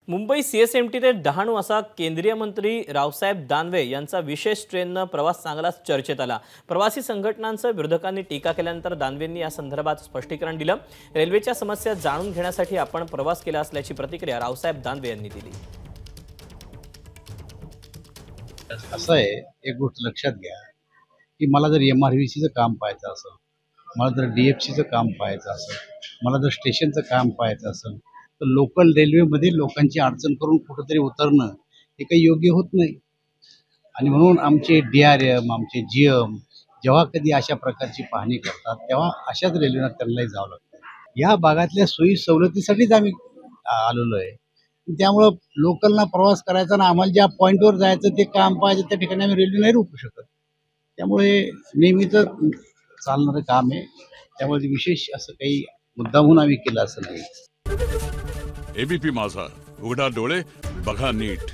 Mumbai CSMT ते डहाणू असा केंद्रीय मंत्री रावसाहेब दानवे यांचा विशेष ट्रेननं प्रवास चांगलाच चर्चेत आला। प्रवासी संघटनांचं विरोधकांनी टीका केल्यानंतर दानवेंनी या संदर्भात स्पष्टीकरण दिलं। रेल्वेच्या समस्या जाणून घेण्यासाठी आपण प्रवास केला असल्याची प्रतिक्रिया रावसाहेब दानवे यांनी दिली। असं आहे, एक गोष्ट लक्षात घ्या की मला जर MRVCचं काम पाहायचं असेल, मला जर DFCचं काम पाहायचं असेल, मला जर स्टेशनचं काम पाहायचं असेल तर लोकल रेल्वेमध्ये लोकांची अडचण करून कुठंतरी उतरणं हे काही योग्य होत नाही। आणि म्हणून आमचे DRM, आमचे GM जेव्हा कधी अशा प्रकारची पाहणी करतात तेव्हा अशाच रेल्वेनं त्यांनाही जावं लागतं। या भागातल्या सोयी सवलतीसाठीच आम्ही आलेलो आहे। त्यामुळं लोकलना प्रवास करायचा ना आम्हाला ज्या पॉईंटवर जायचं ते काम पाहायचं त्या ठिकाणी आम्ही रेल्वे नाही रोखू शकत। त्यामुळे नेहमीचं चालणारं काम आहे, त्यामुळे विशेष असं काही मुद्दामून आम्ही केलं असं नाही। ABP माझा, उघडा डोळे बघा नीट।